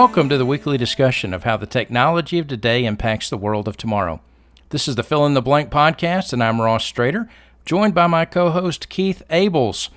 Welcome to the weekly discussion of how the technology of today impacts the world of tomorrow. This is the Fill in the Blank podcast, and I'm Ross Strader, joined by my co-host Keith Abels.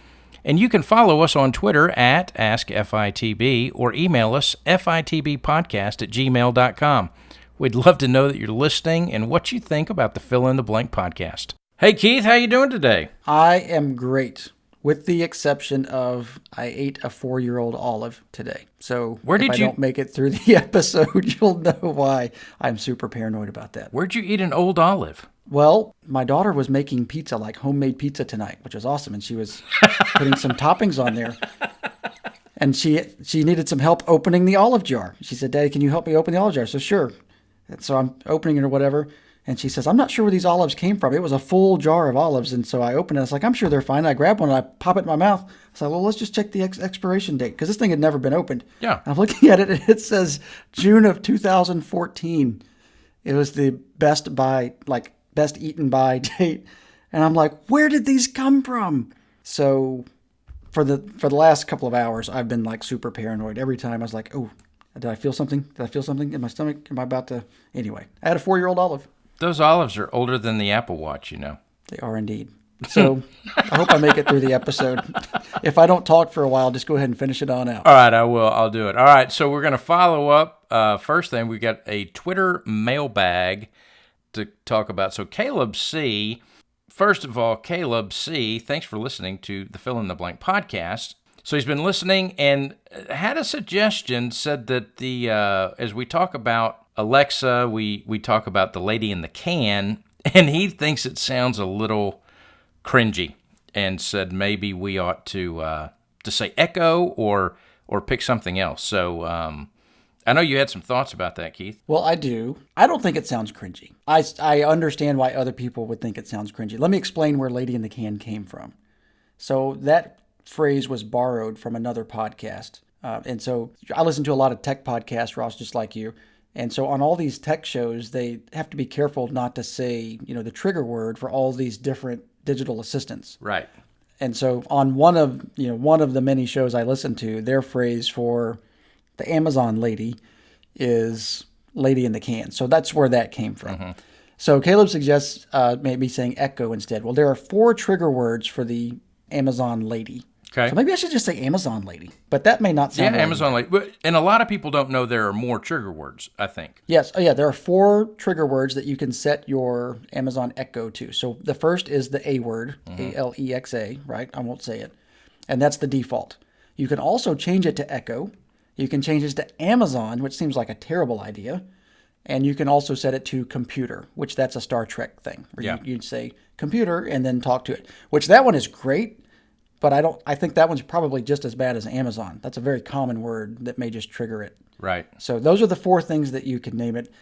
And you can follow us on Twitter at AskFITB or email us fitbpodcast@gmail.com. We'd love to know that you're listening and what you think about the Fill in the Blank podcast. Hey Keith, how you doing today? I am great, with the exception of I ate a 4-year-old olive today. So if I don't make it through the episode, you'll know why I'm super paranoid about that. Where'd you eat an old olive? Well, my daughter was making pizza, like homemade pizza tonight, which was awesome. And she was putting some toppings on there. And she needed some help opening the olive jar. She said, "Daddy, can you help me open the olive jar?" So sure. And so I'm opening it or whatever. And she says, "I'm not sure where these olives came from." It was a full jar of olives. And so I opened it. I was like, "I'm sure they're fine." I grab one and I pop it in my mouth. I was like, "Well, let's just check the expiration date," because this thing had never been opened. Yeah. I'm looking at it and it says June of 2014. It was the best eaten by date. And I'm like, where did these come from? So for the last couple of hours, I've been like super paranoid. Every time I was like, oh, did I feel something? Did I feel something in my stomach? Am I about to? Anyway, I had a 4-year-old olive. Those olives are older than the Apple Watch, you know. They are indeed. So I hope I make it through the episode. If I don't talk for a while, just go ahead and finish it on out. All right, I will. I'll do it. All right, so we're going to follow up. First thing, we got a Twitter mailbag to talk about. So Caleb C., first of all, Caleb C., thanks for listening to the Fill in the Blank podcast. So he's been listening and had a suggestion, said that as we talk about Alexa, we talk about the lady in the can, and he thinks it sounds a little cringy, and said maybe we ought to say Echo or pick something else. So I know you had some thoughts about that, Keith. Well, I do. I don't think it sounds cringy. I understand why other people would think it sounds cringy. Let me explain where Lady in the Can came from. So that phrase was borrowed from another podcast. And so I listen to a lot of tech podcasts, Ross, just like you. And so on all these tech shows, they have to be careful not to say, the trigger word for all these different digital assistants. Right. And so on one of the many shows I listen to, their phrase for the Amazon lady is Lady in the Can. So that's where that came from. Mm-hmm. So Caleb suggests maybe saying Echo instead. Well, there are 4 trigger words for the Amazon lady. Okay. So maybe I should just say Amazon lady, but that may not sound right. Amazon lady. And a lot of people don't know there are more trigger words, I think. Yes. Oh, yeah. There are 4 trigger words that you can set your Amazon Echo to. So the first is the A word, mm-hmm. Alexa, right? I won't say it. And that's the default. You can also change it to Echo. You can change it to Amazon, which seems like a terrible idea. And you can also set it to computer, which that's a Star Trek thing. Where you'd say computer and then talk to it, which that one is great. But I think that one's probably just as bad as Amazon. That's a very common word that may just trigger it. Right. So those are the 4 things that you can name it.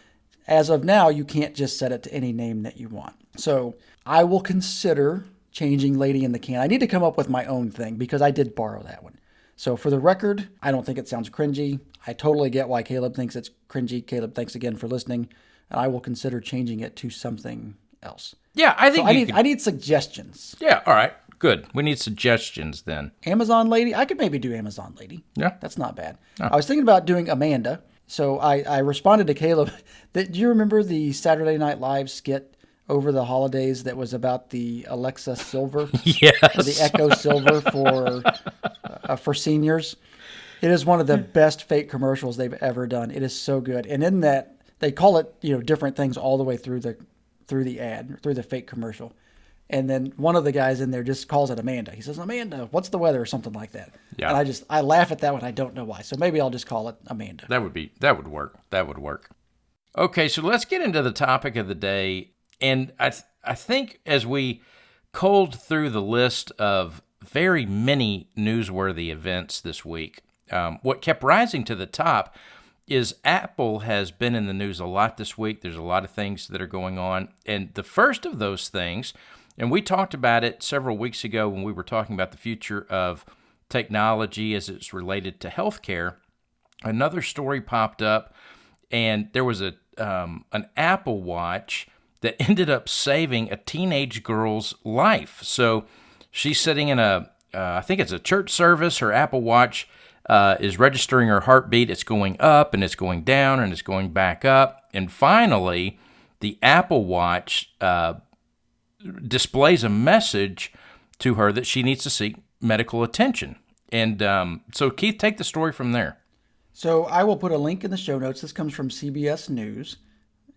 As of now, you can't just set it to any name that you want. So I will consider changing Lady in the Can. I need to come up with my own thing because I did borrow that one. So for the record, I don't think it sounds cringy. I totally get why Caleb thinks it's cringy. Caleb, thanks again for listening. And I will consider changing it to something else. Yeah, I think I need suggestions. Yeah, all right. Good. We need suggestions then. Amazon lady? I could maybe do Amazon lady. Yeah. That's not bad. No. I was thinking about doing Amanda. So I responded to Caleb. Do you remember the Saturday Night Live skit over the holidays that was about the Alexa Silver? Yes. Or the Echo Silver for seniors? It is one of the best fake commercials they've ever done. It is so good. And in that, they call it different things all the way through the ad, through the fake commercial. And then one of the guys in there just calls it Amanda. He says, "Amanda, what's the weather?" or something like that. Yeah. And I laugh at that one. I don't know why. So maybe I'll just call it Amanda. That would work. That would work. Okay, so let's get into the topic of the day. And I think as we culled through the list of very many newsworthy events this week, what kept rising to the top is Apple has been in the news a lot this week. There's a lot of things that are going on. And the first of those things, and we talked about it several weeks ago when we were talking about the future of technology as it's related to healthcare, another story popped up, and there was an Apple Watch that ended up saving a teenage girl's life. So she's sitting in I think it's a church service. Her Apple Watch is registering her heartbeat. It's going up and it's going down and it's going back up. And finally, the Apple Watch displays a message to her that she needs to seek medical attention. And so, Keith, take the story from there. So I will put a link in the show notes. This comes from CBS News.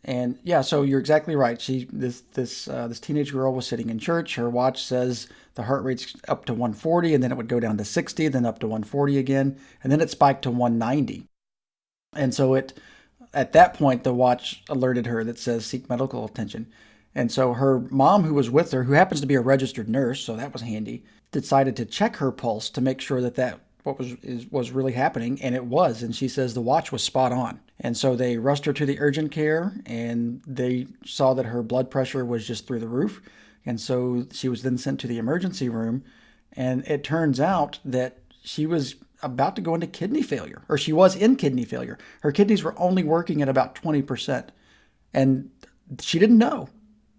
And yeah, so you're exactly right. This teenage girl was sitting in church. Her watch says the heart rate's up to 140, and then it would go down to 60, then up to 140 again, and then it spiked to 190. And so at that point, the watch alerted her that says seek medical attention. And so her mom, who was with her, who happens to be a registered nurse, so that was handy, decided to check her pulse to make sure that what was really happening, and it was. And she says the watch was spot on. And so they rushed her to the urgent care, and they saw that her blood pressure was just through the roof. And so she was then sent to the emergency room, and it turns out that she was about to go into kidney failure, or she was in kidney failure. Her kidneys were only working at about 20%, and she didn't know.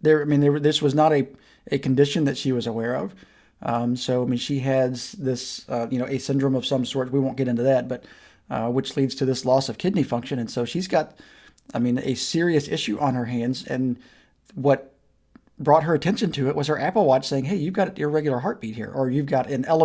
This was not a condition that she was aware of. She has this, a syndrome of some sort. We won't get into that, but which leads to this loss of kidney function. And so she's got, a serious issue on her hands. And what brought her attention to it was her Apple Watch saying, hey, you've got an irregular heartbeat here, or you've got not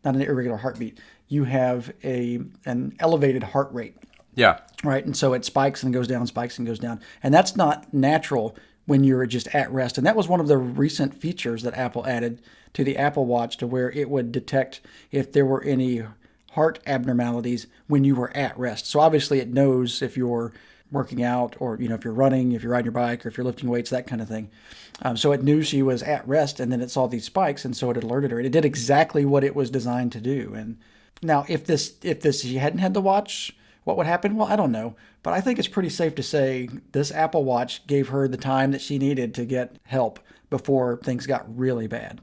an irregular heartbeat. You have an elevated heart rate. Yeah. Right. And so it spikes and goes down, spikes and goes down. And that's not natural when you're just at rest. And that was one of the recent features that Apple added to the Apple Watch, to where it would detect if there were any heart abnormalities when you were at rest. So obviously it knows if you're working out, or if you're running, if you're riding your bike, or if you're lifting weights, that kind of thing. So it knew she was at rest, and then it saw these spikes, and so it alerted her. And it did exactly what it was designed to do. And now, if she hadn't had the watch, what would happen? Well, I don't know. But I think it's pretty safe to say this Apple Watch gave her the time that she needed to get help before things got really bad.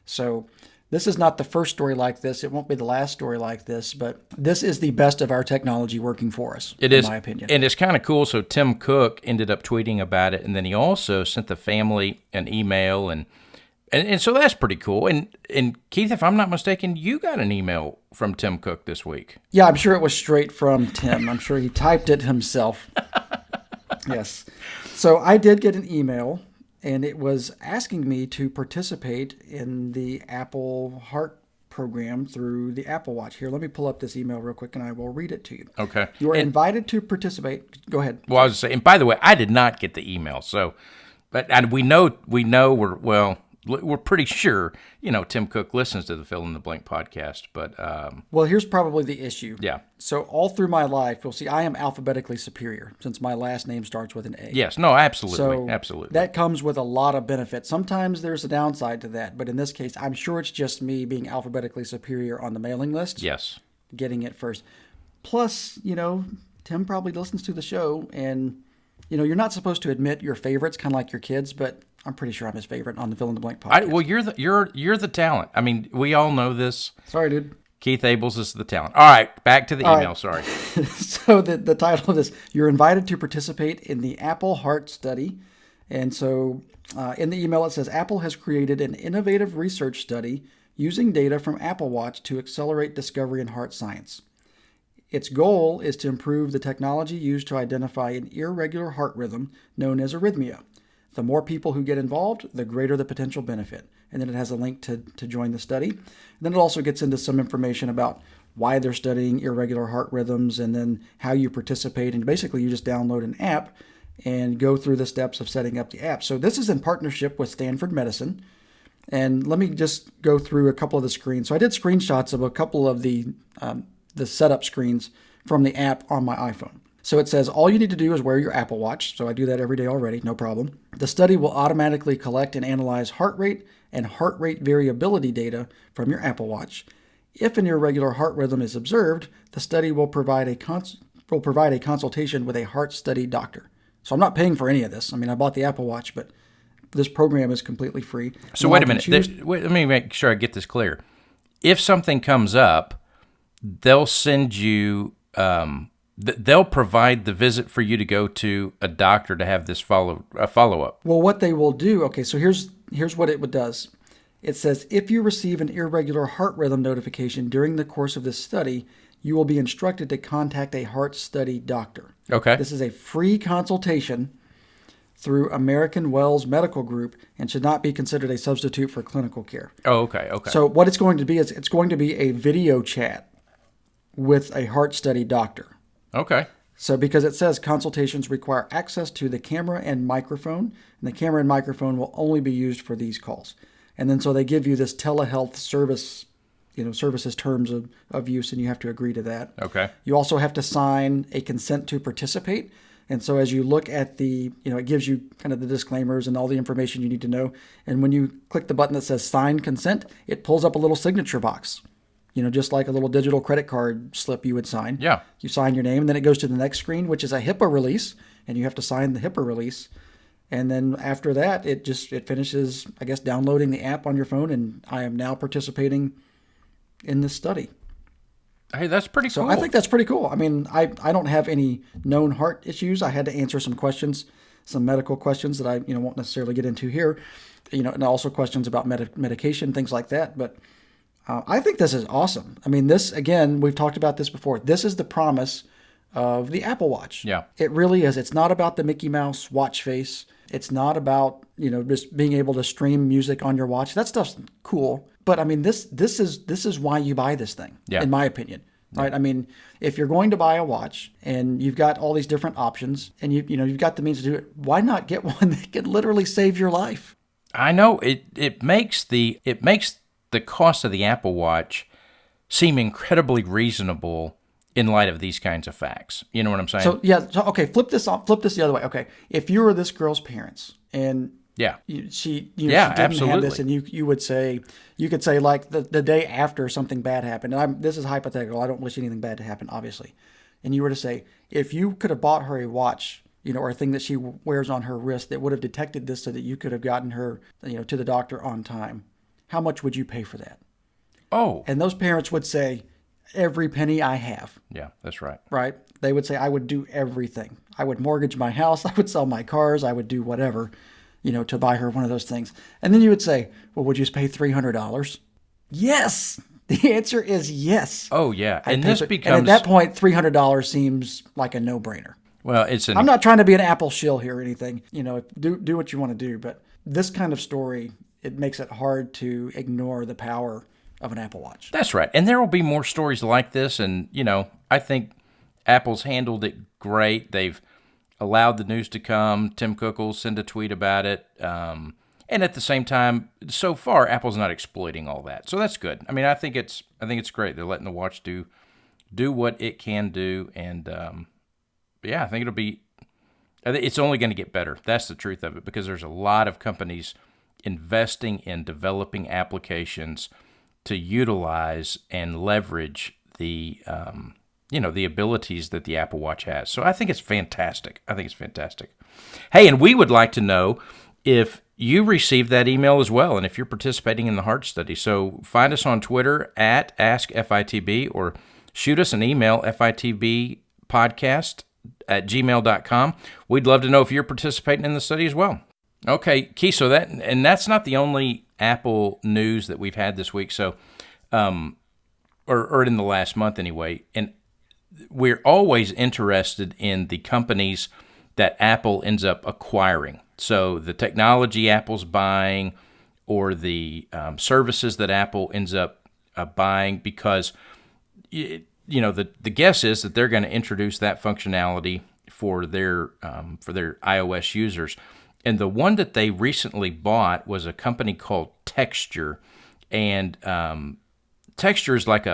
So this is not the first story like this. It won't be the last story like this, but this is the best of our technology working for us, in my opinion. And it's kind of cool. So Tim Cook ended up tweeting about it, and then he also sent the family an email, and so that's pretty cool. And Keith, if I'm not mistaken, you got an email from Tim Cook this week. Yeah, I'm sure it was straight from Tim. I'm sure he typed it himself. Yes. So I did get an email, and it was asking me to participate in the Apple Heart program through the Apple Watch. Here, let me pull up this email real quick, and I will read it to you. Okay. You are invited to participate. Go ahead. Well, I was saying, and by the way, I did not get the email. So, and we know we're pretty sure, Tim Cook listens to the Fill in the Blank podcast, but... Well, here's probably the issue. Yeah. So all through my life, you'll see I am alphabetically superior, since my last name starts with an A. Yes, no, absolutely, so absolutely. That comes with a lot of benefits. Sometimes there's a downside to that, but in this case, I'm sure it's just me being alphabetically superior on the mailing list. Yes. Getting it first. Plus, Tim probably listens to the show, and, you're not supposed to admit your favorites, kind of like your kids, but... I'm pretty sure I'm his favorite on the Fill in the Blank podcast. Well, you're the talent. I mean, we all know this. Sorry, dude. Keith Abels is the talent. All right, back to the email. Right. Sorry. So the title of this: you're invited to participate in the Apple Heart Study, and so in the email it says Apple has created an innovative research study using data from Apple Watch to accelerate discovery in heart science. Its goal is to improve the technology used to identify an irregular heart rhythm known as arrhythmia. The more people who get involved, the greater the potential benefit. And then it has a link to join the study. And then it also gets into some information about why they're studying irregular heart rhythms, and then how you participate. And basically, you just download an app and go through the steps of setting up the app. So this is in partnership with Stanford Medicine. And let me just go through a couple of the screens. So I did screenshots of a couple of the setup screens from the app on my iPhone. So it says all you need to do is wear your Apple Watch. So I do that every day already, no problem. The study will automatically collect and analyze heart rate and heart rate variability data from your Apple Watch. If an irregular heart rhythm is observed, the study will provide a consultation with a heart study doctor. So I'm not paying for any of this. I bought the Apple Watch, but this program is completely free. So wait a minute. Let me make sure I get this clear. If something comes up, they'll send you... they'll provide the visit for you to go to a doctor to have this follow-up. Well, what they will do, okay, so here's what it does. It says, if you receive an irregular heart rhythm notification during the course of this study, you will be instructed to contact a heart study doctor. Okay. This is a free consultation through American Wells Medical Group and should not be considered a substitute for clinical care. Oh, okay. Okay. So what it's going to be is it's going to be a video chat with a heart study doctor. Okay. So because it says consultations require access to the camera and microphone, and the camera and microphone will only be used for these calls. And then so they give you this telehealth service, services terms of use, and you have to agree to that. Okay. You also have to sign a consent to participate. And so as you look at it gives you kind of the disclaimers and all the information you need to know. And when you click the button that says sign consent, it pulls up a little signature box, just like a little digital credit card slip you would sign. Yeah. You sign your name, and then it goes to the next screen, which is a HIPAA release, and you have to sign the HIPAA release. And then after that, it finishes, I guess, downloading the app on your phone, and I am now participating in this study. Hey, that's pretty cool. So I think that's pretty cool. I mean, I don't have any known heart issues. I had to answer some questions, some medical questions that I won't necessarily get into here, and also questions about medication, things like that. But I think this is awesome. I mean, this, again, we've talked about this before. This is the promise of the Apple Watch. Yeah. It really is. It's not about the Mickey Mouse watch face. It's not about, just being able to stream music on your watch. That stuff's cool. But I mean, this is why you buy this thing, in my opinion. Right? I mean, if you're going to buy a watch and you've got all these different options and you've got the means to do it, why not get one that can literally save your life? I know it makes the cost of the Apple Watch seem incredibly reasonable in light of these kinds of facts. You know what I'm saying? So okay, flip this the other way. Okay, if you were this girl's parents and she didn't absolutely have this, and you could say like the day after something bad happened, and this is hypothetical. I don't wish anything bad to happen, obviously. And you were to say, if you could have bought her a watch, or a thing that she wears on her wrist that would have detected this, so that you could have gotten her, to the doctor on time, how much would you pay for that? Oh, and those parents would say, every penny I have. Yeah, that's right. Right? They would say, I would do everything. I would mortgage my house. I would sell my cars. I would do whatever, to buy her one of those things. And then you would say, well, would you just pay $300? Yes. The answer is yes. Oh, yeah. And at that point, $300 seems like a no-brainer. Well, I'm not trying to be an Apple shill here or anything. Do what you want to do. But this kind of story, it makes it hard to ignore the power of an Apple Watch. That's right. And there will be more stories like this. And, I think Apple's handled it great. They've allowed the news to come. Tim Cook will send a tweet about it. And at the same time, so far, Apple's not exploiting all that. So that's good. I mean, I think it's great. They're letting the watch do what it can do. And, I think it's only going to get better. That's the truth of it, because there's a lot of companies investing in developing applications to utilize and leverage the abilities that the Apple Watch has. So I think it's fantastic. Hey, and we would like to know if you received that email as well, and if you're participating in the heart study. So find us on Twitter at AskFITB, or shoot us an email, fitbpodcast@gmail.com. We'd love to know if you're participating in the study as well. Okay, Keith, so that's not the only Apple news that we've had this week, so or in the last month anyway. And we're always interested in the companies that Apple ends up acquiring. So the technology Apple's buying, or the services that Apple ends up buying, because the guess is that they're going to introduce that functionality for their iOS users. And the one that they recently bought was a company called Texture. And Texture is like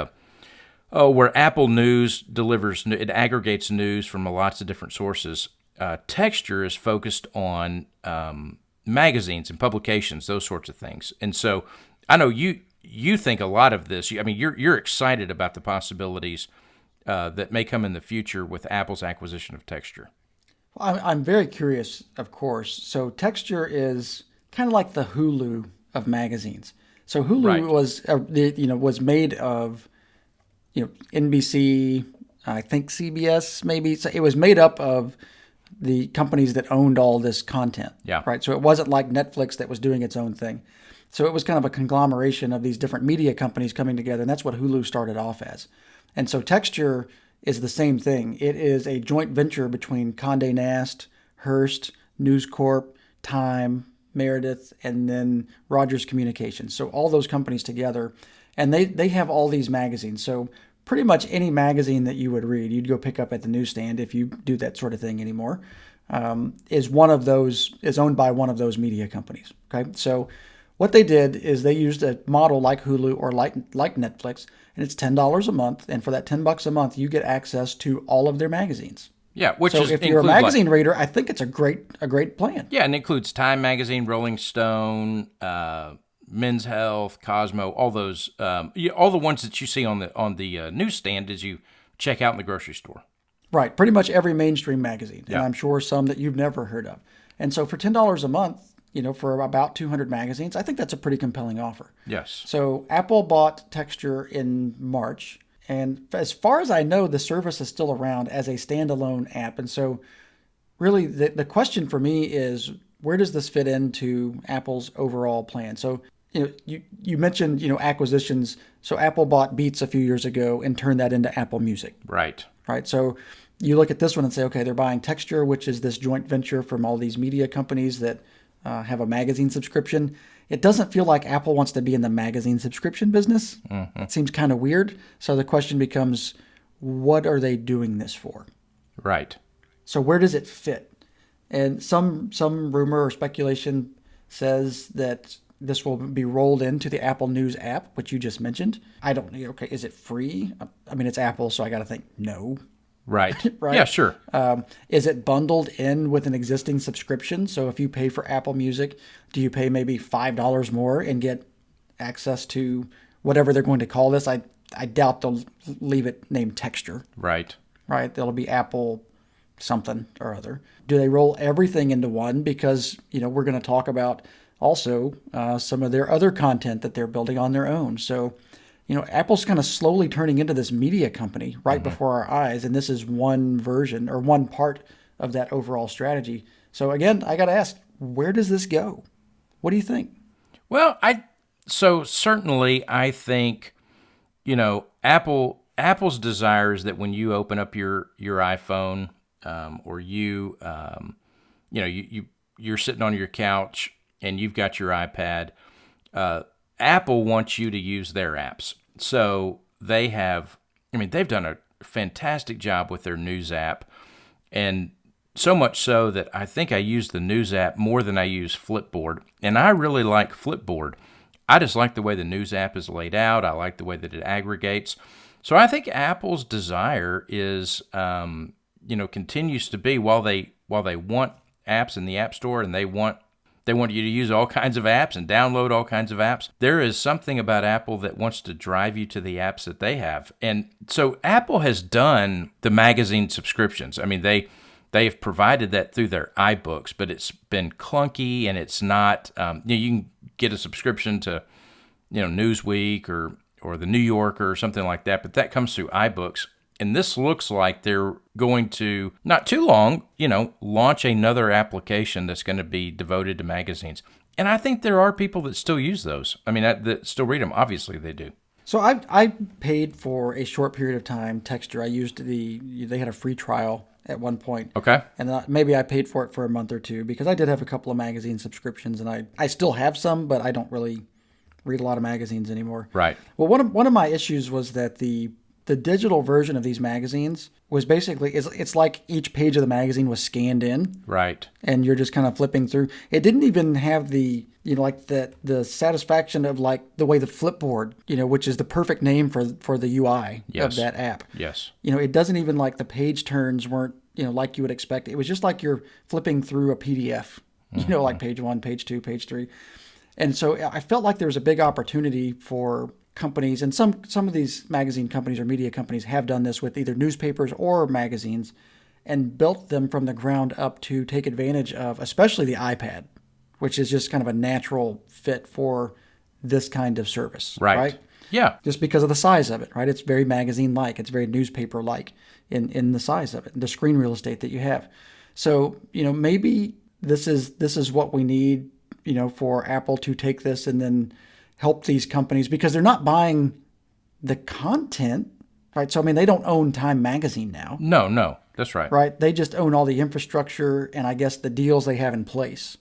where Apple News it aggregates news from lots of different sources. Texture is focused on magazines and publications, those sorts of things. And so I know you think a lot of this. I mean, you're excited about the possibilities that may come in the future with Apple's acquisition of Texture. I'm very curious, of course. So Texture is kind of like the Hulu of magazines. So Hulu was made of NBC, I think CBS maybe. So it was made up of the companies that owned all this content. Yeah. Right. So it wasn't like Netflix that was doing its own thing. So it was kind of a conglomeration of these different media companies coming together, and that's what Hulu started off as. And so Texture is the same thing. It is a joint venture between Condé Nast, Hearst, News Corp, Time, Meredith, and then Rogers Communications. So all those companies together, and they have all these magazines. So pretty much any magazine that you would read, you'd go pick up at the newsstand if you do that sort of thing anymore, is owned by one of those media companies. Okay, so what they did is they used a model like Hulu or like Netflix, and it's $10 a month. And for that $10 a month, you get access to all of their magazines. Yeah, which so is if you're a magazine reader, I think it's a great plan. Yeah, and it includes Time Magazine, Rolling Stone, Men's Health, Cosmo, all those, all the ones that you see on the newsstand as you check out in the grocery store. Right, pretty much every mainstream magazine, Yeah. and I'm sure some that you've never heard of. And so for $10 a month, for about 200 magazines, I think that's a pretty compelling offer. Yes. So Apple bought Texture in March, and as far as I know, the service is still around as a standalone app. And so really the question for me is, where does this fit into Apple's overall plan? So you mentioned acquisitions. So Apple bought Beats a few years ago and turned that into Apple Music. Right. So you look at this one and say, okay, they're buying Texture, which is this joint venture from all these media companies that have a magazine subscription. It doesn't feel like Apple wants to be in the magazine subscription business. Mm-hmm. It seems kind of weird. So the question becomes, what are they doing this for? Right. So where does it fit? And some rumor or speculation says that this will be rolled into the Apple News app, which you just mentioned. I don't know. Okay, is it free? I mean, it's Apple, so I got to think no. Right. Right. Yeah, sure. Is it bundled in with an existing subscription? So if you pay for Apple Music, do you pay maybe $5 more and get access to whatever they're going to call this? I doubt they'll leave it named Texture. Right. Right. It'll be Apple something or other. Do they roll everything into one? Because, we're going to talk about also some of their other content that they're building on their own. So, Apple's kind of slowly turning into this media company right before our eyes. And this is one version or one part of that overall strategy. So again, I got to ask, where does this go? What do you think? Well, certainly I think, Apple's desire is that when you open up your iPhone, or you're sitting on your couch and you've got your iPad, Apple wants you to use their apps. So they've done a fantastic job with their news app, and so much so that I think I use the news app more than I use Flipboard. And I really like Flipboard. I just like the way the news app is laid out. I like the way that it aggregates. So I think Apple's desire is, continues to be, while they want apps in the App Store and they want you to use all kinds of apps and download all kinds of apps, there is something about Apple that wants to drive you to the apps that they have. And so Apple has done the magazine subscriptions. I mean, they have provided that through their iBooks, but it's been clunky and it's not, you can get a subscription to, Newsweek or the New Yorker or something like that, but that comes through iBooks. And this looks like they're going to, not too long, launch another application that's going to be devoted to magazines. And I think there are people that still use those. I mean, that still read them. Obviously, they do. So I paid for a short period of time Texture. I used they had a free trial at one point. Okay. And maybe I paid for it for a month or two because I did have a couple of magazine subscriptions, and I still have some, but I don't really read a lot of magazines anymore. Right. Well, one of my issues was that the digital version of these magazines was basically, it's like each page of the magazine was scanned in. Right. And you're just kind of flipping through. It didn't even have the, the satisfaction of like the way the Flipboard, which is the perfect name for the UI of that app. Yes. It doesn't even like the page turns weren't, like you would expect. It was just like you're flipping through a PDF, like page 1, page 2, page 3. And so I felt like there was a big opportunity for companies, and some of these magazine companies or media companies have done this with either newspapers or magazines and built them from the ground up to take advantage of, especially the iPad, which is just kind of a natural fit for this kind of service. Right? Yeah. Just because of the size of it, right? It's very magazine-like. It's very newspaper-like in the size of it, the screen real estate that you have. So, maybe this is what we need for Apple to take this and then help these companies because they're not buying the content, right? So, I mean, they don't own Time Magazine now. No, that's right. Right? They just own all the infrastructure and I guess the deals they have in place.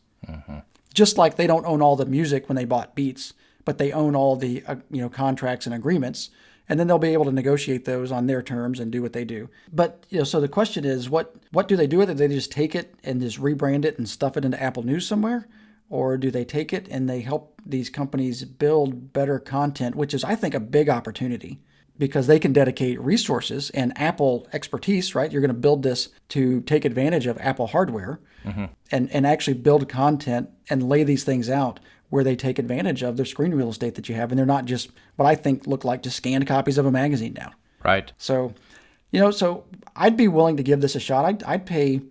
Just like they don't own all the music when they bought Beats, but they own all the contracts and agreements, and then they'll be able to negotiate those on their terms and do what they do. But so the question is, what do they do with it? Do they just take it and just rebrand it and stuff it into Apple News somewhere? Or do they take it and they help these companies build better content, which is, I think, a big opportunity because they can dedicate resources and Apple expertise, right? You're going to build this to take advantage of Apple hardware and actually build content and lay these things out where they take advantage of the screen real estate that you have. And they're not just what I think look like just scanned copies of a magazine now. Right. So, so I'd be willing to give this a shot. I'd pay,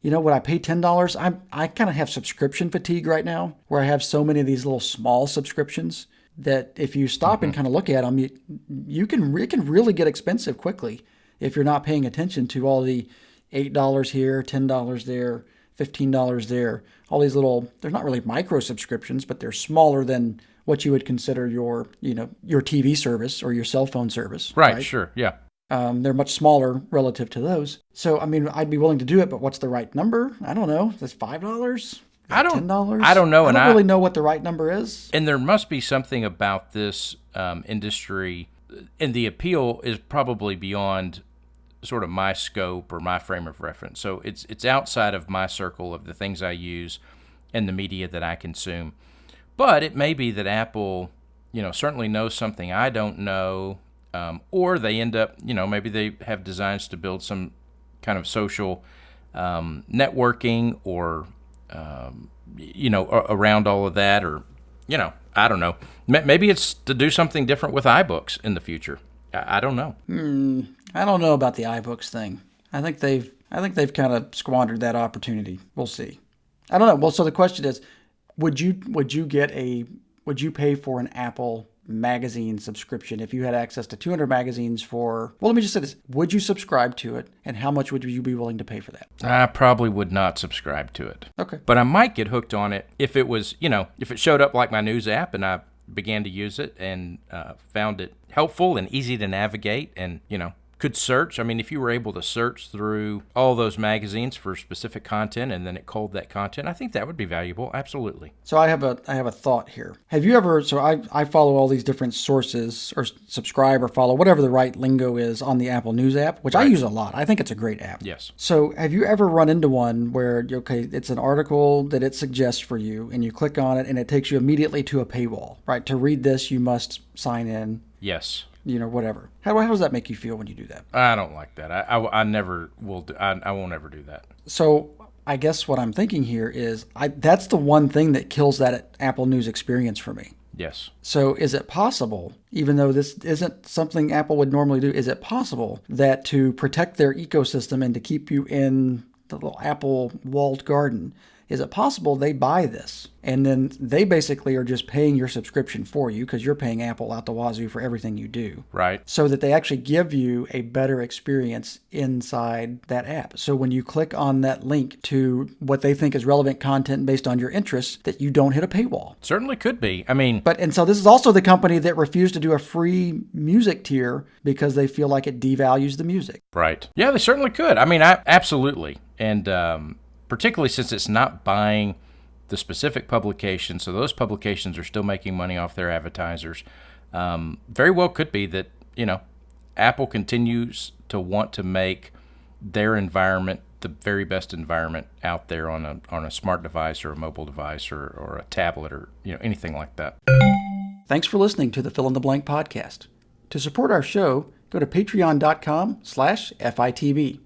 would I pay $10? I kind of have subscription fatigue right now where I have so many of these little small subscriptions that if you stop and kind of look at them, it can really get expensive quickly if you're not paying attention to all the $8 here, $10 there, $15 there. All these little, they're not really micro subscriptions, but they're smaller than what you would consider your TV service or your cell phone service. Right? Sure, yeah. They're much smaller relative to those. So, I mean, I'd be willing to do it, but what's the right number? I don't know. That's $5? I don't know. I don't really know what the right number is. And there must be something about this industry, and the appeal is probably beyond sort of my scope or my frame of reference. So it's outside of my circle of the things I use and the media that I consume. But it may be that Apple, certainly knows something I don't know, or they end up, maybe they have designs to build some kind of social networking or around all of that, or I don't know. Maybe it's to do something different with iBooks in the future. I don't know. I don't know about the iBooks thing. I think they've kind of squandered that opportunity. We'll see. I don't know. Well, so the question is, would you pay for an Apple magazine subscription if you had access to 200 magazines for, well, let me just say this. Would you subscribe to it, and how much would you be willing to pay for that? I probably would not subscribe to it. Okay. But I might get hooked on it if it was, if it showed up like my news app and I began to use it and found it helpful and easy to navigate and, could search. I mean, if you were able to search through all those magazines for specific content and then it culled that content, I think that would be valuable. Absolutely. So I have a thought here. Have you ever, so I follow all these different sources or subscribe or follow whatever the right lingo is on the Apple News app, which I use a lot. I think it's a great app. Yes. So have you ever run into one where, it's an article that it suggests for you and you click on it and it takes you immediately to a paywall, right? To read this, you must sign in. Yes. Whatever. How does that make you feel when you do that? I don't like that. I never will. I won't ever do that. So I guess what I'm thinking here is that's the one thing that kills that Apple News experience for me. Yes. So is it possible, even though this isn't something Apple would normally do, is it possible that to protect their ecosystem and to keep you in the little Apple walled garden, is it possible they buy this and then they basically are just paying your subscription for you because you're paying Apple out the wazoo for everything you do? Right. So that they actually give you a better experience inside that app. So when you click on that link to what they think is relevant content based on your interests, that you don't hit a paywall. Certainly could be. I mean... And so this is also the company that refused to do a free music tier because they feel like it devalues the music. Right. Yeah, they certainly could. I mean, absolutely. And... particularly since it's not buying the specific publication, so those publications are still making money off their advertisers. Very well could be that, Apple continues to want to make their environment the very best environment out there on a smart device or a mobile device or a tablet or anything like that. Thanks for listening to the Fill in the Blank podcast. To support our show, go to patreon.com/FITB.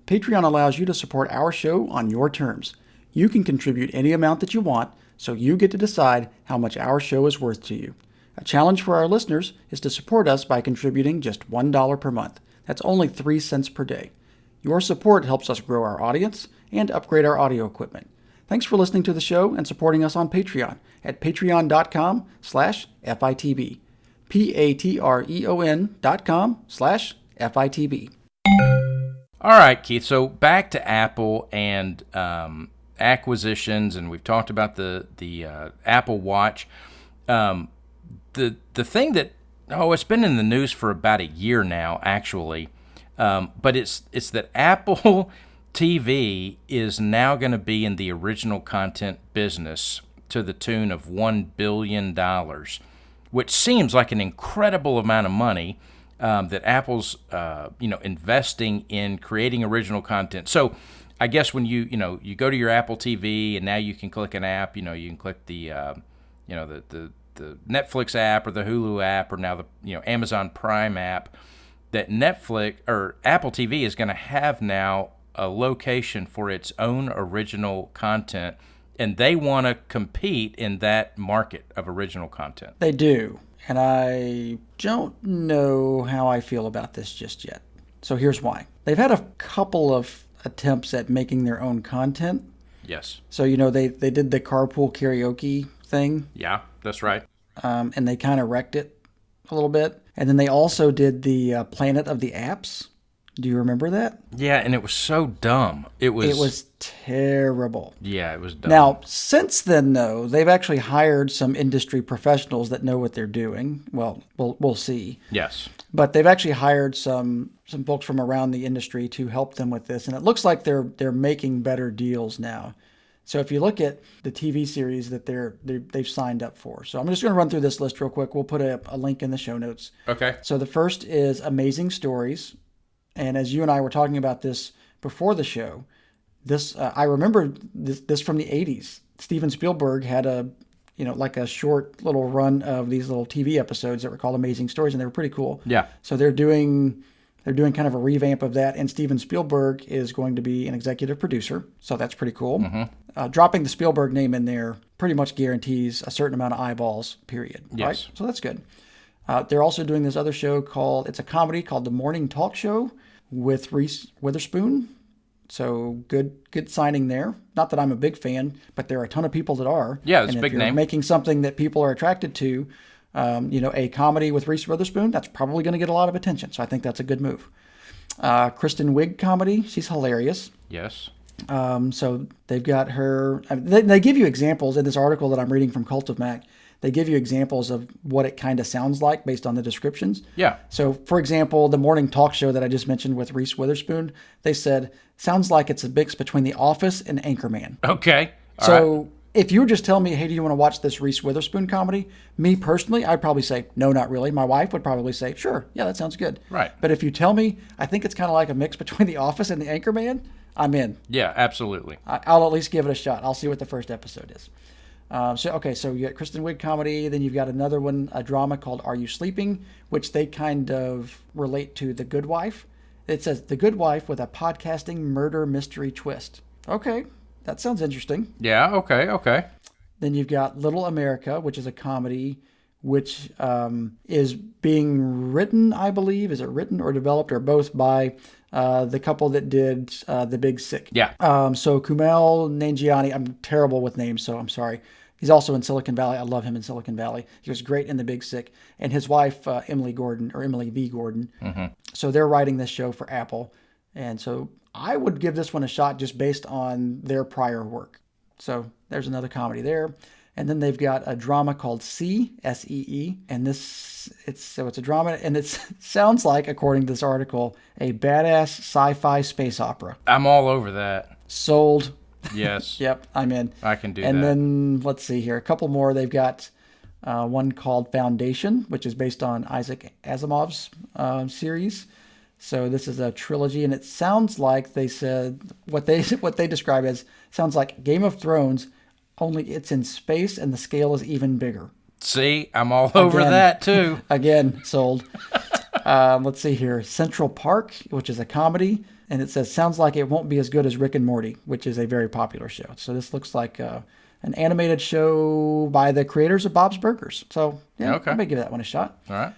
Patreon allows you to support our show on your terms. You can contribute any amount that you want, so you get to decide how much our show is worth to you. A challenge for our listeners is to support us by contributing just $1 per month. That's only 3 cents per day. Your support helps us grow our audience and upgrade our audio equipment. Thanks for listening to the show and supporting us on Patreon at patreon.com/FITB. patreon.com/FITB. All right, Keith. So back to Apple and acquisitions, and we've talked about the Apple Watch. The thing that it's been in the news for about a year now, actually, but it's that Apple TV is now going to be in the original content business to the tune of $1 billion, which seems like an incredible amount of money that Apple's investing in creating original content. So I guess when you go to your Apple TV and now you can click an app, you can click the Netflix app or the Hulu app or now the Amazon Prime app, that Netflix or Apple TV is going to have now a location for its own original content, and they want to compete in that market of original content. They do, and I don't know how I feel about this just yet. So here's why. They've had a couple of attempts at making their own content. Yes. So, they did the carpool karaoke thing. Yeah, that's right. And they kind of wrecked it a little bit. And then they also did the Planet of the Apps. Do you remember that? Yeah, and it was so dumb. It was terrible. Yeah, it was dumb. Now, since then, though, they've actually hired some industry professionals that know what they're doing. Well, we'll see. Yes. But they've actually hired some folks from around the industry to help them with this, and it looks like they're making better deals now. So if you look at the TV series that they've signed up for. So I'm just going to run through this list real quick. We'll put a link in the show notes. Okay. So the first is Amazing Stories. And as you and I were talking about this before the show, I remember this from the 80s. Steven Spielberg had a short little run of these little TV episodes that were called Amazing Stories, and they were pretty cool. Yeah. So they're doing kind of a revamp of that, and Steven Spielberg is going to be an executive producer, so that's pretty cool. Mm-hmm. Dropping the Spielberg name in there pretty much guarantees a certain amount of eyeballs, period. Yes. Right? So that's good. They're also doing this other show it's a comedy called The Morning Talk Show with Reese Witherspoon. So good signing there. Not that I'm a big fan, but there are a ton of people that are. Yeah, it's and a big if you're name. Making something that people are attracted to, a comedy with Reese Witherspoon, that's probably going to get a lot of attention. So I think that's a good move. Kristen Wiig comedy, she's hilarious. Yes. So they've got her. They give you examples in this article that I'm reading from Cult of Mac. They give you examples of what it kind of sounds like based on the descriptions. Yeah. So, for example, the morning talk show that I just mentioned with Reese Witherspoon, they said, sounds like it's a mix between The Office and Anchorman. Okay. All right. If you were just telling me, hey, do you want to watch this Reese Witherspoon comedy? Me personally, I'd probably say, no, not really. My wife would probably say, sure, yeah, that sounds good. Right. But if you tell me, I think it's kind of like a mix between The Office and the Anchorman, I'm in. Yeah, absolutely. I'll at least give it a shot. I'll see what the first episode is. So you got Kristen Wiig comedy, then you've got another one, a drama called Are You Sleeping, which they kind of relate to The Good Wife. It says The Good Wife with a podcasting murder mystery twist. Okay, that sounds interesting. Yeah, okay. Then you've got Little America, which is a comedy, which is being written, I believe. Is it written or developed or both by the couple that did The Big Sick? Yeah. So Kumail Nanjiani, I'm terrible with names, so I'm sorry. He's also in Silicon Valley. I love him in Silicon Valley. He was great in The Big Sick. And his wife, Emily V. Gordon. Mm-hmm. So they're writing this show for Apple. And so I would give this one a shot just based on their prior work. So there's another comedy there. And then they've got a drama called S-E-E. And it's a drama, and it sounds like, according to this article, a badass sci-fi space opera. I'm all over that. Sold. Yes. Yep, I'm in. I can do that. And then, let's see here, a couple more. They've got one called Foundation, which is based on Isaac Asimov's series. So this is a trilogy, and it sounds like they said, what they describe as, sounds like Game of Thrones, only it's in space and the scale is even bigger. See, I'm all over that too. Again, sold. Let's see here. Central Park, which is a comedy. And it says, sounds like it won't be as good as Rick and Morty, which is a very popular show. So this looks like an animated show by the creators of Bob's Burgers. So, yeah, okay. I may give that one a shot. All right.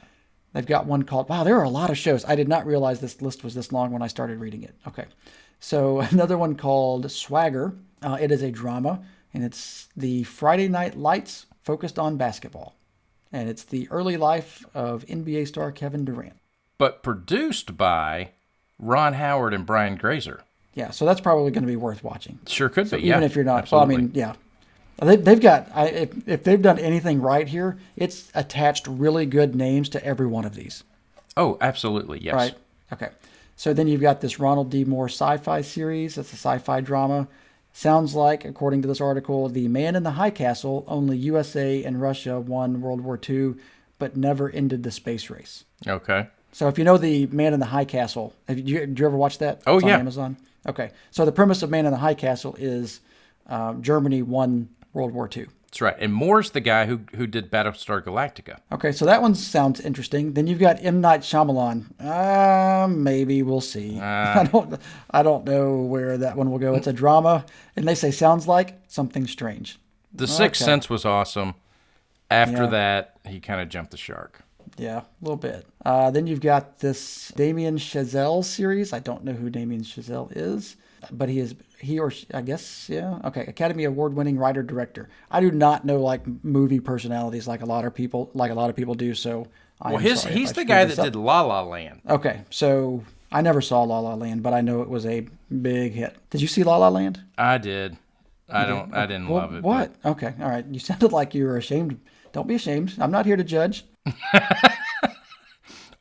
They've got one called, wow, there are a lot of shows. I did not realize this list was this long when I started reading it. Okay. So another one called Swagger. It is a drama, and it's the Friday Night Lights focused on basketball. And it's the early life of NBA star Kevin Durant. But produced by Ron Howard and Brian Grazer. Yeah, so that's probably going to be worth watching. Sure could So be, even yeah. if you're not, Absolutely. well, I mean, yeah. They've got, if they've done anything right here, it's attached really good names to every one of these. Oh, absolutely, yes. Right? Okay. So then you've got this Ronald D. Moore sci-fi series. It's a sci-fi drama. Sounds like, according to this article, The Man in the High Castle, only USA and Russia won World War II, but never ended the space race. Okay. So if you know The Man in the High Castle, did you ever watch that? Oh, It's yeah. on Amazon. Okay. So the premise of Man in the High Castle is Germany won World War II. That's right. And Moore's the guy who did Battlestar Galactica. Okay, so that one sounds interesting. Then you've got M. Night Shyamalan. Maybe we'll see. I don't know where that one will go. It's a drama, and they say sounds like something strange. The Sixth Sense was awesome. After Yeah. that, he kind of jumped the shark. Yeah, a little bit. Then you've got this Damien Chazelle series. I don't know who Damien Chazelle is, but I guess, yeah. Okay, Academy Award-winning writer-director. I do not know like movie personalities like a lot of people do. So He's the guy that did La La Land. Okay, so I never saw La La Land, but I know it was a big hit. Did you see La La Land? I did. I didn't love it. What? Okay, all right. You sounded like you were ashamed. Don't be ashamed. I'm not here to judge.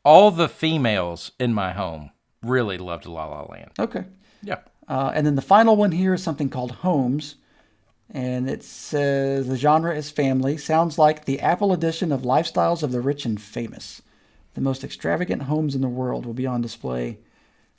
All the females in my home really loved La La Land. Okay. Yeah. And then the final one here is something called Homes. And it says the genre is family. Sounds like the Apple edition of Lifestyles of the Rich and Famous. The most extravagant homes in the world will be on display.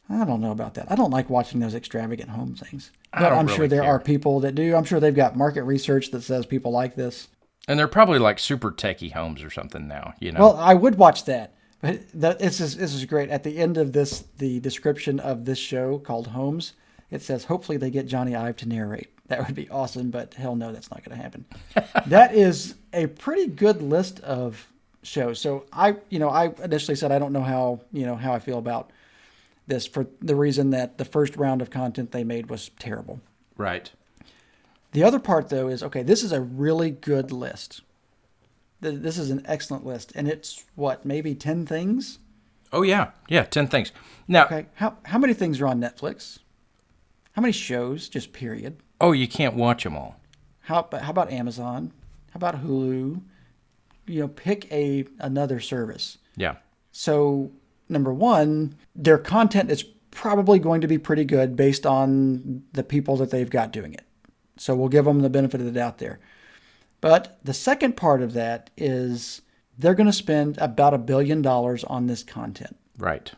I don't know about that. I don't like watching those extravagant home things. But I'm sure there are people that do. I'm sure they've got market research that says people like this. And they're probably like super techie homes or something now, you know? Well, I would watch that. But this is great. At the end of this, the description of this show called Homes, it says, hopefully they get Johnny Ive to narrate. That would be awesome, but hell no, that's not going to happen. That is a pretty good list of shows. So I initially said I don't know how I feel about this for the reason that the first round of content they made was terrible. Right. The other part, though, is, okay, this is a really good list. This is an excellent list, and it's, maybe 10 things? Oh, yeah. Yeah, 10 things. Now, Okay, how many things are on Netflix? How many shows, just period? oh, you can't watch them all. How about Amazon? How about Hulu? Pick another service. Yeah. So, number one, their content is probably going to be pretty good based on the people that they've got doing it. So we'll give them the benefit of the doubt there. But the second part of that is they're going to spend about $1 billion on this content. Right.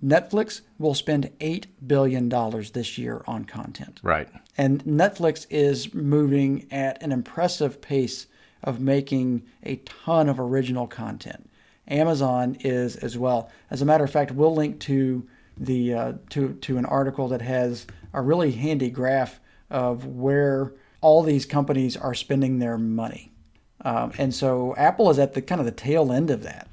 Netflix will spend $8 billion this year on content. Right. And Netflix is moving at an impressive pace of making a ton of original content. Amazon is as well. As a matter of fact, we'll link to the to an article that has a really handy graph of where all these companies are spending their money. And so Apple is at the kind of the tail end of that.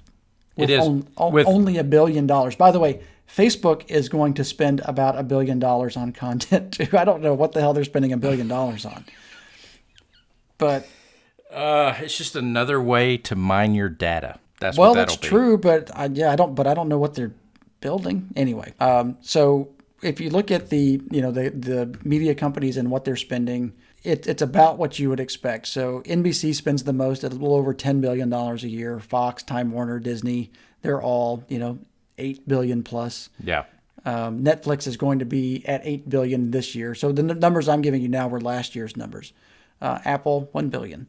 It is. With only $1 billion. By the way, Facebook is going to spend about $1 billion on content too. I don't know what the hell they're spending $1 billion on. But it's just another way to mine your data. That's what that'll be. true, but I don't know what they're building anyway. So if you look at the media companies and what they're spending, it's about what you would expect. So NBC spends the most at a little over $10 billion a year. Fox, Time Warner, Disney, they're all $8 billion plus. Yeah. Netflix is going to be at $8 billion this year. So the numbers I'm giving you now were last year's numbers. Apple, $1 billion.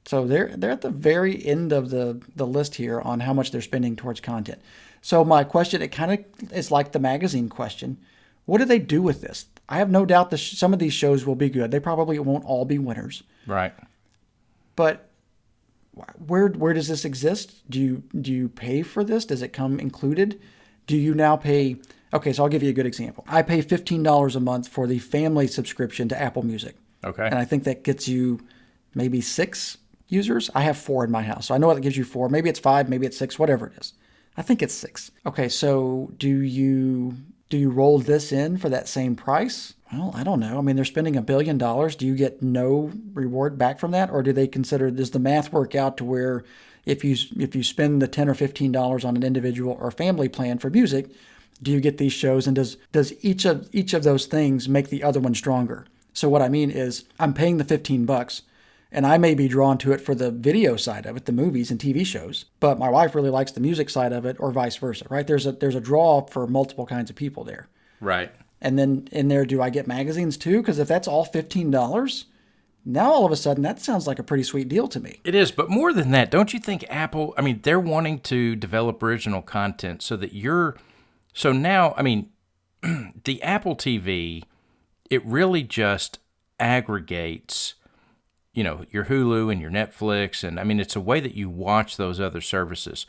So they're at the very end of the list here on how much they're spending towards content. So my question, it kind of is like the magazine question. What do they do with this? I have no doubt some of these shows will be good. They probably won't all be winners. Right. But where does this exist? Do you pay for this? Does it come included? Do you now pay? Okay, so I'll give you a good example. I pay $15 a month for the family subscription to Apple Music. Okay. And I think that gets you maybe 6 users. I have 4 in my house, so I know that gives you 4. Maybe it's 5, maybe it's 6, whatever it is. I think it's 6. Okay, so do you roll this in for that same price? Well, I don't know. I mean, they're spending $1 billion. Do you get no reward back from that? Or do they consider, does the math work out to where if you spend the $10 or $15 on an individual or family plan for music, do you get these shows, and does each of those things make the other one stronger? So what I mean is, I'm paying the $15, and I may be drawn to it for the video side of it, the movies and TV shows, but my wife really likes the music side of it, or vice versa, right? There's a draw for multiple kinds of people there. Right. And then in there, do I get magazines too? Because if that's all $15, now all of a sudden that sounds like a pretty sweet deal to me. It is, but more than that, don't you think Apple, I mean, they're wanting to develop original content so that so now, I mean, the Apple TV, it really just aggregates, your Hulu and your Netflix. And I mean, it's a way that you watch those other services.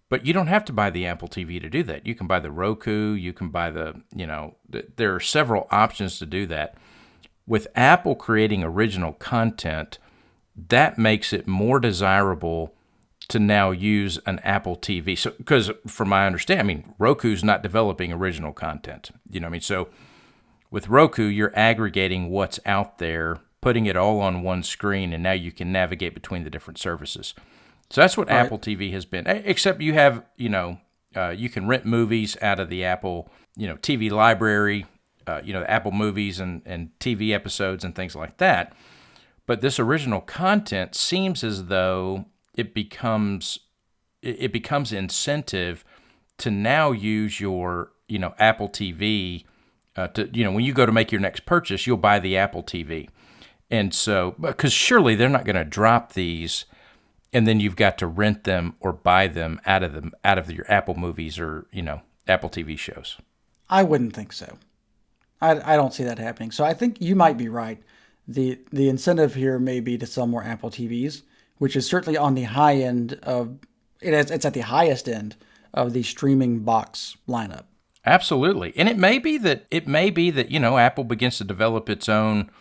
But you don't have to buy the Apple TV to do that. You can buy the Roku. You can buy there are several options to do that. With Apple creating original content, that makes it more desirable to now use an Apple TV. So, because from my understanding, I mean, Roku's not developing original content. You know what I mean? So with Roku, you're aggregating what's out there, putting it all on one screen, and now you can navigate between the different services. So that's what Apple TV has been. Except you have, you can rent movies out of the Apple, TV library, the Apple movies and TV episodes and things like that. But this original content seems as though it becomes incentive to now use your, Apple TV when you go to make your next purchase, you'll buy the Apple TV. And so, because surely they're not going to drop these, and then you've got to rent them or buy them out of your Apple movies or, Apple TV shows. I wouldn't think so. I don't see that happening. So I think you might be right. The incentive here may be to sell more Apple TVs, which is certainly on the high end of it's at the highest end of the streaming box lineup. Absolutely. And it may be that Apple begins to develop its own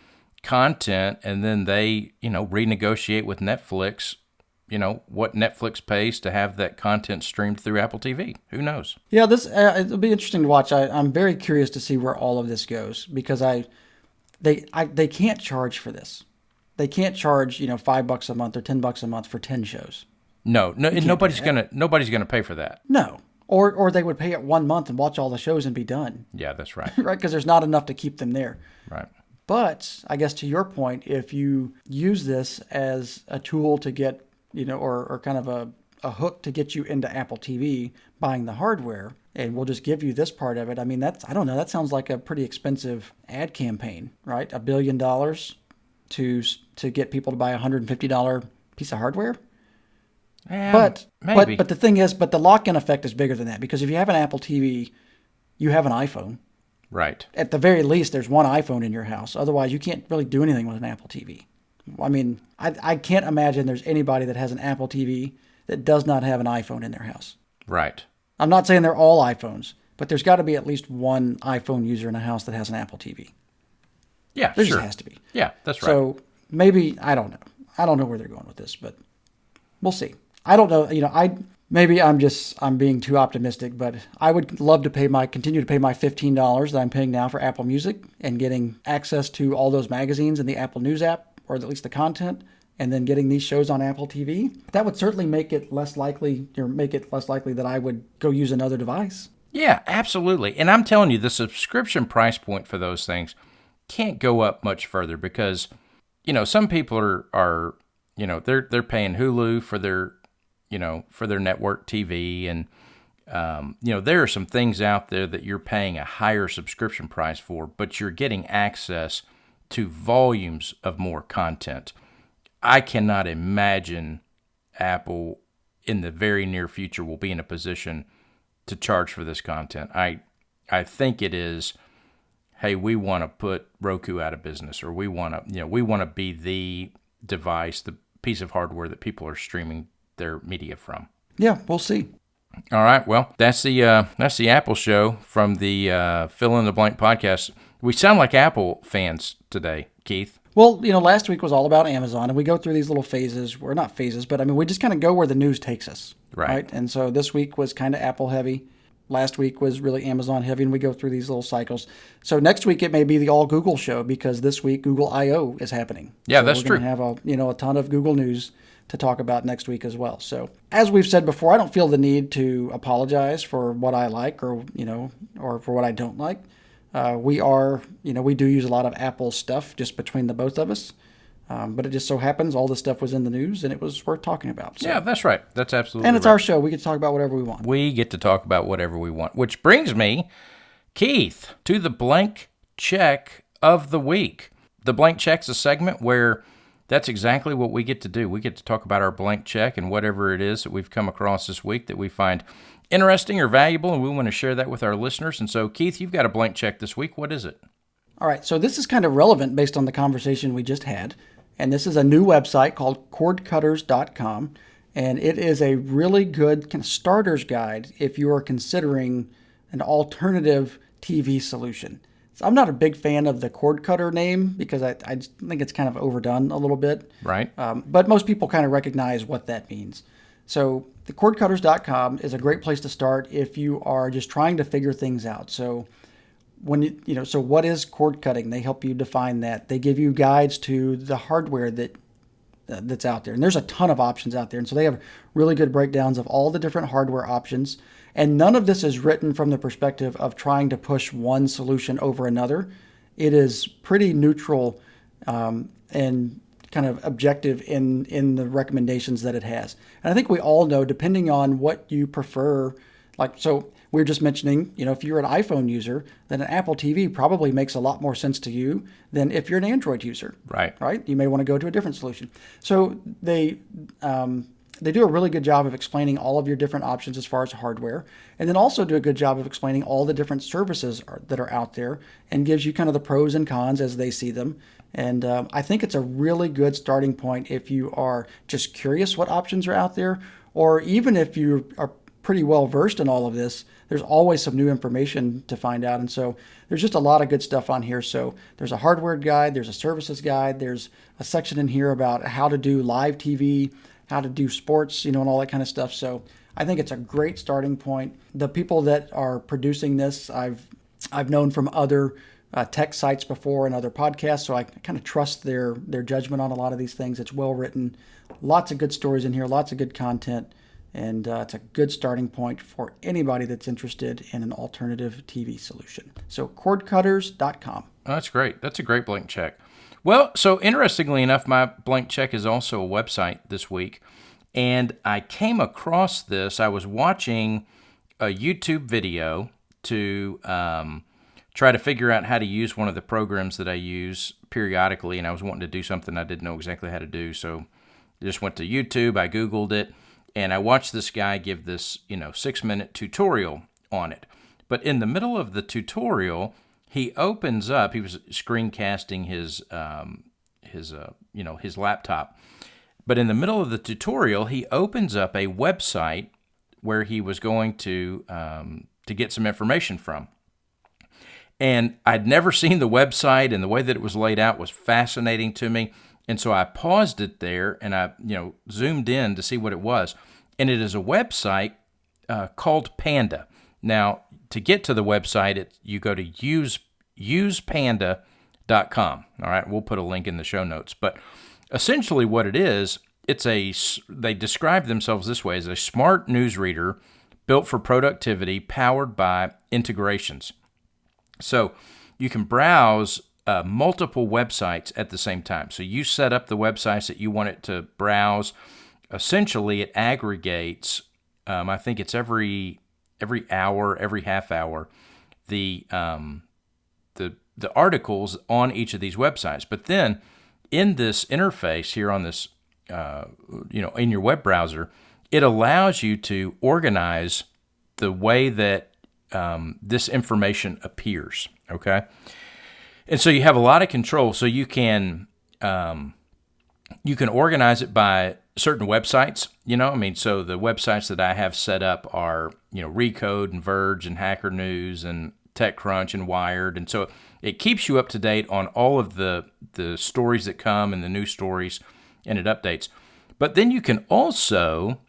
content, and then they, renegotiate with Netflix, what Netflix pays to have that content streamed through Apple TV. Who knows? Yeah, this it'll be interesting to watch. I'm very curious to see where all of this goes, because they can't charge for this. They can't charge, $5 a month or $10 a month for 10 shows. No, and nobody's gonna pay for that. No. Or they would pay it 1 month and watch all the shows and be done. Yeah, that's right. Right, because there's not enough to keep them there. Right. But I guess to your point, if you use this as a tool to get, or kind of a hook to get you into Apple TV, buying the hardware, and we'll just give you this part of it. I mean, I don't know, that sounds like a pretty expensive ad campaign, right? $1 billion to get people to buy a $150 piece of hardware. But the thing is, the lock-in effect is bigger than that, because if you have an Apple TV, you have an iPhone. Right. At the very least, there's one iPhone in your house. Otherwise, you can't really do anything with an Apple TV. I mean, I can't imagine there's anybody that has an Apple TV that does not have an iPhone in their house. Right. I'm not saying they're all iPhones, but there's got to be at least one iPhone user in a house that has an Apple TV. Yeah, there sure. just has to be. Yeah, that's right. So maybe, I don't know. I don't know where they're going with this, but we'll see. I don't know. Maybe I'm being too optimistic, but I would love to continue to pay my $15 that I'm paying now for Apple Music, and getting access to all those magazines in the Apple News app, or at least the content, and then getting these shows on Apple TV. That would certainly make it less likely that I would go use another device. Yeah, absolutely. And I'm telling you, the subscription price point for those things can't go up much further, because, some people are they're paying Hulu for their network TV, and there are some things out there that you're paying a higher subscription price for, but you're getting access to volumes of more content. I cannot imagine Apple in the very near future will be in a position to charge for this content. I think it is, hey, we want to put Roku out of business, or we want to be the device, the piece of hardware that people are streaming their media from. Yeah, we'll see. All right, well, that's the Apple show from the Fill in the Blank podcast. We sound like Apple fans today, Keith. Well, last week was all about Amazon, and we go through these little phases. We're not phases, but we just kind of go where the news takes us. Right. And so this week was kind of Apple heavy. Last week was really Amazon heavy, and we go through these little cycles. So next week it may be the all Google show, because this week Google I/O is happening. Yeah, so that's we're true. We're going to have a ton of Google news to talk about next week as well. So as we've said before, I don't feel the need to apologize for what I like or for what I don't like. We do use a lot of Apple stuff just between the both of us. But it just so happens all this stuff was in the news and it was worth talking about. So. Yeah, that's right. That's absolutely And it's right. our show. We get to talk about whatever we want. We get to talk about whatever we want, which brings me, Keith, to the blank check of the week. The blank check's a segment where that's exactly what we get to do. We get to talk about our blank check and whatever it is that we've come across this week that we find interesting or valuable, and we want to share that with our listeners. And so, Keith, you've got a blank check this week. What is it? All right. So this is kind of relevant based on the conversation we just had. And this is a new website called cordcutters.com. And it is a really good kind of starter's guide if you are considering an alternative TV solution. So I'm not a big fan of the cord cutter name because I just think it's kind of overdone a little bit. Right. But most people kind of recognize what that means. So the cordcutters.com is a great place to start if you are just trying to figure things out. So so what is cord cutting? They help you define that. They give you guides to the hardware that's out there. And there's a ton of options out there. And so they have really good breakdowns of all the different hardware options. And none of this is written from the perspective of trying to push one solution over another. It is pretty neutral and kind of objective in the recommendations that it has. And I think we all know, depending on what you prefer, so we were just mentioning, if you're an iPhone user, then an Apple TV probably makes a lot more sense to you than if you're an Android user. Right. Right? You may want to go to a different solution. So they do a really good job of explaining all of your different options as far as hardware, and then also do a good job of explaining all the different services that are out there, and gives you kind of the pros and cons as they see them. And I think it's a really good starting point if you are just curious what options are out there, or even if you are pretty well versed in all of this, there's always some new information to find out. And so there's just a lot of good stuff on here. So there's a hardware guide, there's a services guide, there's a section in here about how to do live TV, how to do sports, and all that kind of stuff. So I think it's a great starting point. The people that are producing this, I've known from other tech sites before and other podcasts, so I kind of trust their judgment on a lot of these things. It's well written, lots of good stories in here, lots of good content. And it's a good starting point for anybody that's interested in an alternative TV solution. So cordcutters.com. Oh, that's great. That's a great blank check. Well, so interestingly enough, my blank check is also a website this week. And I came across this. I was watching a YouTube video to try to figure out how to use one of the programs that I use periodically. And I was wanting to do something I didn't know exactly how to do. So I just went to YouTube. I Googled it. And I watched this guy give this, 6-minute tutorial on it. But in the middle of the tutorial, he opens up. He was screencasting his laptop. But in the middle of the tutorial, he opens up a website where he was going to get some information from. And I'd never seen the website, and the way that it was laid out was fascinating to me. And so I paused it there, and I, zoomed in to see what it was. And it is a website called Panda. Now, to get to the website, you go to usepanda.com. All right, we'll put a link in the show notes. But essentially what it is, they describe themselves this way, as a smart newsreader built for productivity, powered by integrations. So you can browse multiple websites at the same time. So you set up the websites that you want it to browse. Essentially, it aggregates, I think it's every hour, every half hour, the articles on each of these websites. But then in this interface here on this, in your web browser, it allows you to organize the way that this information appears, okay? And so you have a lot of control. So you can organize it by certain websites, so the websites that I have set up are, Recode and Verge and Hacker News and TechCrunch and Wired. And so it keeps you up to date on all of the stories that come and the news stories, and it updates. But then you can also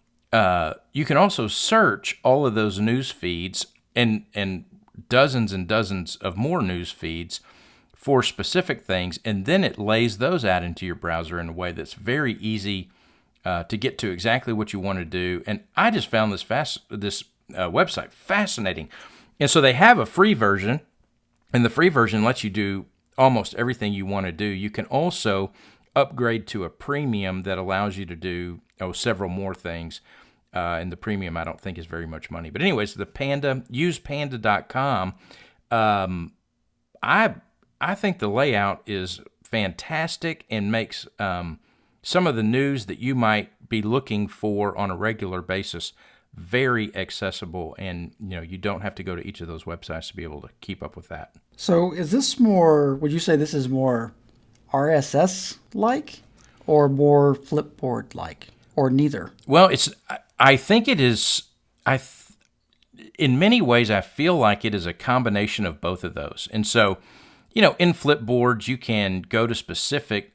search all of those news feeds and dozens and dozens of more news feeds for specific things, and then it lays those out into your browser in a way that's very easy to get to exactly what you want to do. And I just found this website fascinating. And so they have a free version, and the free version lets you do almost everything you want to do. You can also upgrade to a premium that allows you to do several more things. And the premium, I don't think, is very much money. But anyways, the Panda, use panda.com. I think the layout is fantastic and makes some of the news that you might be looking for on a regular basis very accessible, and you don't have to go to each of those websites to be able to keep up with that. So is this more, would you say this is more RSS-like or more Flipboard-like, or neither? Well, I think it is, in many ways, I feel like it is a combination of both of those. And so, in Flipboard, you can go to specific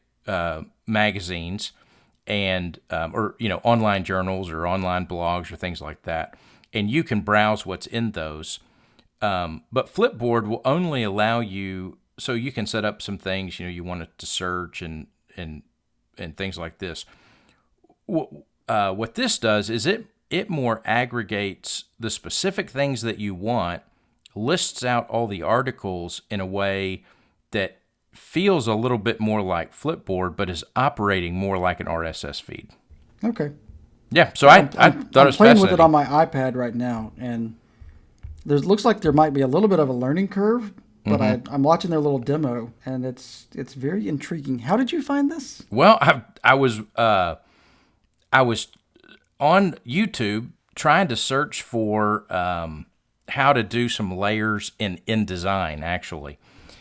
magazines and or online journals or online blogs or things like that, and you can browse what's in those. But Flipboard will only allow you, so you can set up some things you want it to search and things like this. What this does is it more aggregates the specific things that you want, lists out all the articles in a way that feels a little bit more like Flipboard, but is operating more like an RSS feed. Okay. Yeah, so I thought it was fascinating. I'm playing with it on my iPad right now, and looks like there might be a little bit of a learning curve, but I'm watching their little demo, and it's very intriguing. How did you find this? Well, I was on YouTube trying to search for how to do some layers in InDesign, actually.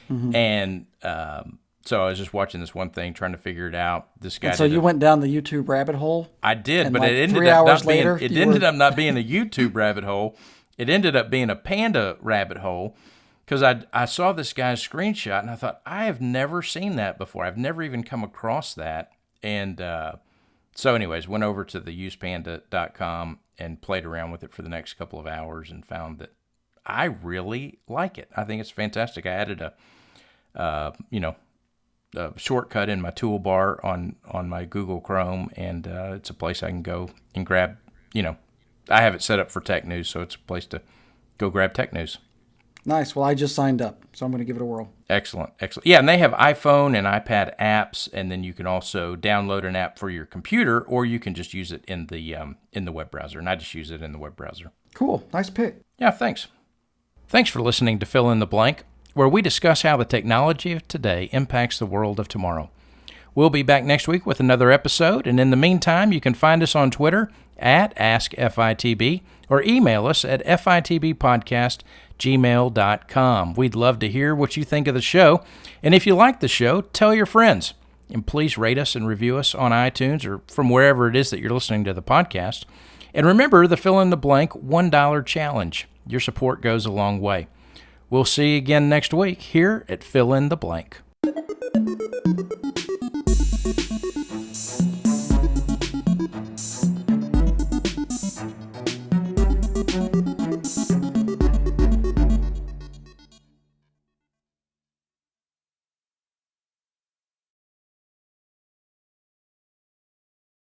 And so I was just watching this one thing, trying to figure it out. This guy. And so you went down the YouTube rabbit hole? I did, but like it ended 3 up hours not being. later, It ended up not being a YouTube rabbit hole. It ended up being a Panda rabbit hole, because I saw this guy's screenshot and I thought, I have never seen that before. I've never even come across that. And so, anyways, went over to the usepanda.com and played around with it for the next couple of hours and found that I really like it. I think it's fantastic. I added a shortcut in my toolbar on my Google Chrome, and it's a place I can go and grab, I have it set up for tech news, so it's a place to go grab tech news. Nice. Well, I just signed up, so I'm going to give it a whirl. Excellent. Yeah, and they have iPhone and iPad apps, and then you can also download an app for your computer, or you can just use it in the web browser, and I just use it in the web browser. Cool. Nice pick. Yeah, thanks. Thanks for listening to Fill in the Blank, where we discuss how the technology of today impacts the world of tomorrow. We'll be back next week with another episode, and in the meantime, you can find us on Twitter at AskFITB or email us at fitbpodcast@gmail.com. We'd love to hear what you think of the show, and if you like the show, tell your friends. And please rate us and review us on iTunes or from wherever it is that you're listening to the podcast. And remember the Fill in the Blank $1 challenge. Your support goes a long way. We'll see you again next week here at Fill in the Blank.